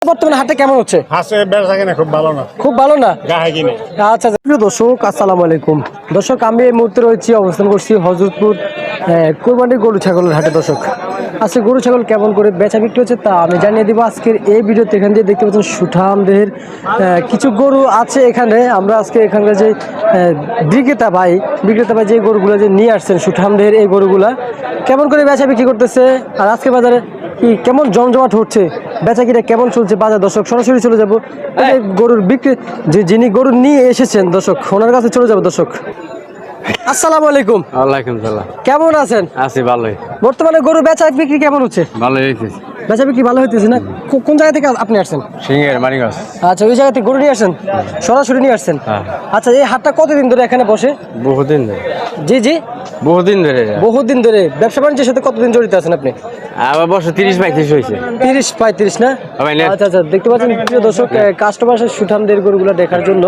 বর্তমানে হাটে কেমন হচ্ছে? খুব ভালো না, খুব ভালো না। আচ্ছা প্রিয় দর্শক, আসসালামু আলাইকুম। দর্শক, আমি এই মুহূর্তে রয়েছি, অবস্থান করছি হযরতপুর কোরবানির গরু ছাগলের হাটে। দর্শক, আজকে গরু ছাগল কেমন করে বেচা বিক্রি হচ্ছে তা আমি জানিয়ে দিব আজকের এই ভিডিওতে। এখান দিয়ে দেখতে পাচ্ছেন সুঠাম দেহের কিছু গরু আছে এখানে। আমরা আজকে এখানকার যে বিক্রেতা ভাই যে গরুগুলো যে নিয়ে আসছেন সুঠাম দেহের, এই গরুগুলা কেমন করে বেচা বিক্রি করতেছে, আর আজকে বাজারে কি কেমন জমজমাট হচ্ছে, বেচা কিনা কেমন চলছে বাজার। দর্শক, সরাসরি চলে যাবো গরুর বিক্রি যিনি গরু নিয়ে এসেছেন, দর্শক ওনার কাছে চলে যাবো। দর্শক, আসসালামু আলাইকুম। ওয়ালাইকুম সালাম। কেমন আছেন? আছি ভালোই। বর্তমানে গরু বেচা বিক্রি কেমন হচ্ছে? ভালোই হইতেছে। বেচা বিক্রি ভালো হইতেছে না? কোন জায়গা থেকে আপনি আসছেন? সিংহের মানিকগঞ্জ। আচ্ছা, ওই জায়গা থেকে গরু নিয়ে আসছেন, সরাসরি নিয়ে আসছেন। আচ্ছা, এই হাটটা কতদিন ধরে এখানে বসে? বহুদিন ধরে। জি বহুদিন ধরে। বহুদিন ধরে। ব্যবসা বাণিজ্যের সাথে কতদিন জড়িত আছেন আপনি? আমার বছর 30-35 হয়েছে। 30-35 না? আচ্ছা, দেখতে পাচ্ছেন প্রিয় দর্শক, কাস্টমার সুঠামদের গরুগুলো দেখার জন্য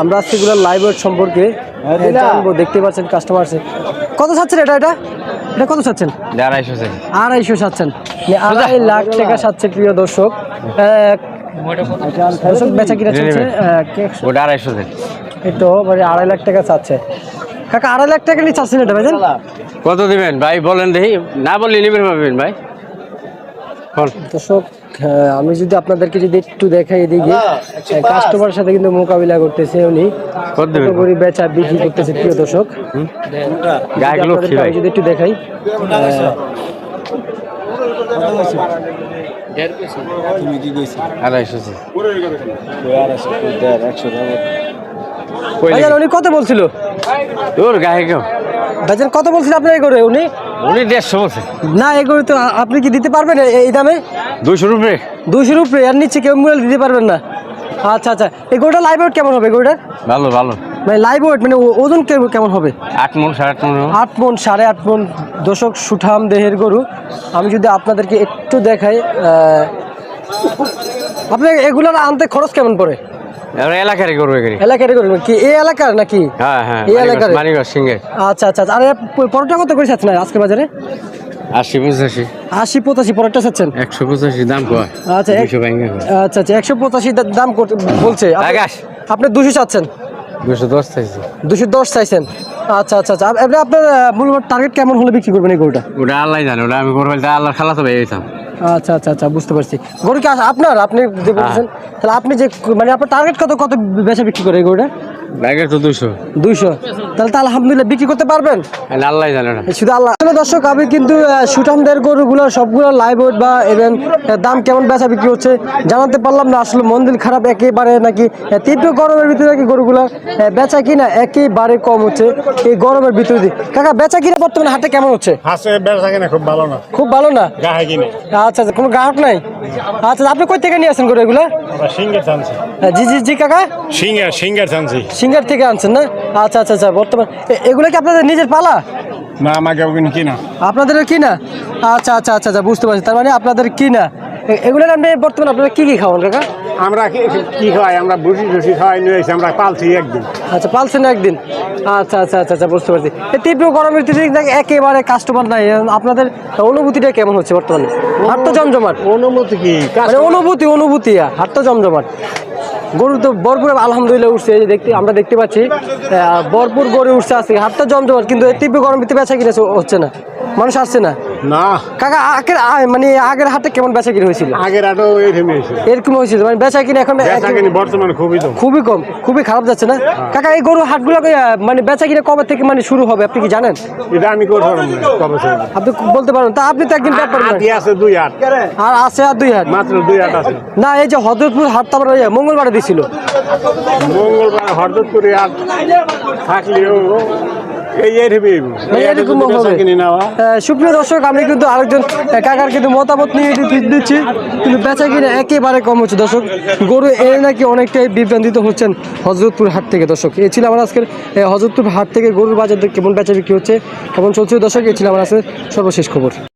আমরা আজকে এগুলো লাইভ ওয়েট সম্পর্কে জানবো। দেখতে পাচ্ছেন কাস্টমার আছে। কত চাচ্ছেন এটা কত চাচ্ছেন? 250 চাচ্ছেন। 2.5 লাখ টাকা চাচ্ছে প্রিয় দর্শক। বেচা কিনা চলছে ওটা 250। এই তো মানে 2.5 লাখ টাকা চাচ্ছে। কাকা, 2.5 লাখ টাকা নিয়ে চাচ্ছেন এটা ভাইজান? কত দিবেন ভাই বলেন দেখি, না বললে নিবেন পাবেন ভাই। দর্শক, আমি যদি আপনাদেরকে একটু দেখাই, এদিকে কাস্টমারের সাথে কিন্তু মোকাবিলা করতেছে উনি, গরু বেচা বিক্রি করতেছে প্রিয় দর্শক। যদি একটু দেখাই, উনি কত বলছিল? ভাইজান কত বলছিল আপনার এই গরু? উনি 150 বলছে। না, এই গরু তো আপনি কি দিতে পারবেন এই দামে? 200 রুপয়ে। 200 রুপয়ে, আর নিচে কেউ মূল্য দিতে পারবেন না? আচ্ছা, এই গরুটা লাইভ ওয়েট কেমন হবে? গরুটার ভালো মানে লাইভ ওয়েট মানে ওজন কেমন হবে? 8 মণ 8.5 মণ। 8 মণ 8.5 মণ। দর্শক, সুঠাম দেহের গরু। আমি যদি আপনাদেরকে একটু দেখাই, আপনার এগুলার আনতে খরচ কেমন পড়ে? এলাকার গরু কি এই এলাকার নাকি? হ্যাঁ, এই এলাকার মানিকগঞ্জ সিংহের। আচ্ছা, আর পরোটা কত করে চাচ্ছেন আজকে বাজারে? 80-85 পরোটা চাচ্ছেন? 185 দাম কয়। আচ্ছা 185 দাম বলছে। আপনি 200 চাচ্ছেন? 210 চাইছি। 210 চাইছেন? আচ্ছা, আপনার মূল টার্গেট কেমন হলে বিক্রি করবেন এই গরুটা? ওটা আল্লাহ জানে, ওটা আমি করবো আল্লাহর খালাতো ভাই হইতাম। আচ্ছা, বুঝতে পারছি। গরু কি আপনি যে বলছেন, তাহলে আপনি যে মানে আপনার টার্গেট কত বেচা বিক্রি করে এই গরুটা? টার্গেট তো 200। তাহলে তো আলহামদুলিল্লাহ বিক্রি করতে পারবেন? আল্লাহ জানে না, শুধু আল্লাহ। দর্শক, আমি কিন্তু সুঠামদের গরুগুলো সবগুলো লাইভ ওয়েট বা ইভেন দাম কেমন বেচা বিক্রি হচ্ছে জানাতে পারলাম না। আসলে মন দিল খারাপ একেবারে, নাকি তীব্র গরমের ভিতরে নাকি গরুগুলো বেচা কিনা একেবারে কম হচ্ছে এই গরমের ভিতরে। কাকা, বেচা কিনা বর্তমানে হাটে কেমন হচ্ছে? বেচা কিনা খুব ভালো না। খুব ভালো না? আচ্ছা, কোনো গ্রাহক নাই? আচ্ছা, আপনি কই থেকে নিয়ে আসেন গরু এগুলো? জি কাকা, সিঙ্গার থেকে আনছেন না? আচ্ছা, বর্তমান এগুলো কি আপনাদের নিজের পালা না? আমাকে কিনা। আপনাদের কিনা? আচ্ছা, বুঝতে পারছি। তার মানে আপনাদের কিনা। এগুলোর আপনি বর্তমানে আপনারা কি খাওয়ান কাকা? আমরা কি খাওয়াই? আমরা ভুসি খাওয়াই নিয়ে এসে আমরা পালছি একদিন। আচ্ছা, পালছেন একদিন। আচ্ছা, বুঝতে পারছি। তীব্র গরমের একেবারে কাস্টমার নাই। আপনাদের অনুভূতিটা কেমন হচ্ছে বর্তমানে? হাট তো জমজমাট। অনুভূতি কি? অনুভূতি হাট তো জমজমাট। গরু তো ভরপুর আলহামদুলিল্লাহ উঠছে, আমরা দেখতে পাচ্ছি ভরপুর গরু উঠছে আজকে। হাটটা জমজমাট, কিন্তু তীব্র গরম ভিতরে বেচা কিনে হচ্ছে না, মানুষ আসছে না। কাকা, আগের হাটে কেমন বেচা কিনে হয়েছিল? আগের হাটও এরকম হয়েছিল, মানে বেচা কিনে এখন বর্তমানে খুবই কম, খুবই খারাপ যাচ্ছে না? কাকা, এই গরু হাটগুলো মানে বেচা কিনে কবে থেকে মানে শুরু হবে আপনি কি জানেন? এটা আমি আপনি বলতে পারেন? তা আপনি তো একদিন আছে 2 হাট, আর আছে আর 2 হাট, মাত্র 2 হাট আছে না? এই যে হযরতপুর হাট তো আমরা মঙ্গলবারে দিছিল। মঙ্গলবার হরদতপুরে হাট থাকলেও সুপ্রিয় দর্শক, আমি কিন্তু আরেকজন কাকার কিন্তু মতামত নিয়ে দিচ্ছি, কিন্তু বেচা কিনে একেবারে কম হচ্ছে। দর্শক, গরু এর নাকি অনেকটাই বিভ্রান্তিত হচ্ছেন হযরতপুর হাট থেকে। দর্শক, এই ছিল আমার আজকের হযরতপুর হাট থেকে গরুর বাজার কেমন বেচা বিক্রি হচ্ছে, কেমন চলছে। দর্শক, এই ছিল আমার আজকের সর্বশেষ খবর।